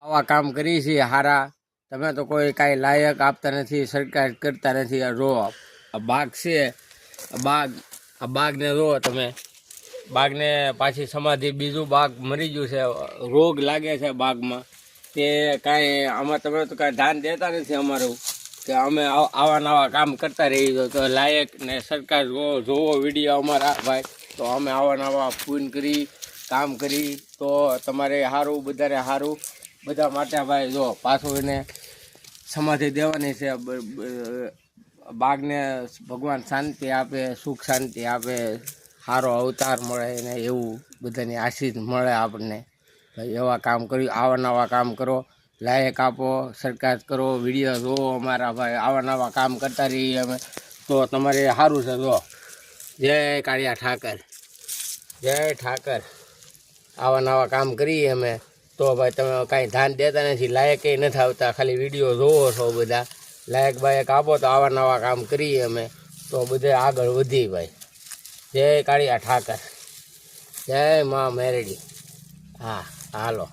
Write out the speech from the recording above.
આવા કામ કરી છીએ હારા, તમે તો કોઈ કાંઈ લાયક આપતા નથી, સરકાર કરતા નથી. આ રો આ બાગ છે, આ બાગને રો તમે, બાગને પાછી સમાધિ બીજું બાગ મરી ગયું છે, રોગ લાગે છે બાગમાં, તે કાંઈ આમાં તમે તો કાંઈ ધ્યાન દેતા નથી અમારું, કે અમે આવા નવા કામ કરતા રહીએ તો લાયક ને સરકાર જોવો વિડીયો અમારા ભાઈ, તો અમે આવા નવા પૂન કરી કામ કરી તો તમારે સારું, બધાને સારું, બધા માટે ભાઈ. જો પાછું એને સમાધિ દેવાની છે, બાગને ભગવાન શાંતિ આપે, સુખ શાંતિ આપે, સારો અવતાર મળે એને, એવું બધાની આશીષ મળે આપણને. ભાઈ એવા કામ કર્યું, આવા નવા કામ કરો, લાયક આપો, સરકાર કરો, વિડીયો જોવો અમારા ભાઈ, આવા નવા કામ કરતા રહીએ અમે તો તમારે સારું છે. જો જય કાળિયા ઠાકર, જય ઠાકર. આવા નવા કામ કરીએ અમે તો ભાઈ તમે કાંઈ ધ્યાન દેતા નથી, લાયકે નથી આવતા, ખાલી વિડીયો જોવો છો બધા. લાયક બાયક આપો તો આવા નવા કામ કરીએ અમે તો બધે આગળ વધી ભાઈ. જય કાળિયા ઠાકર, જય મા મેરડી. હા હાલો.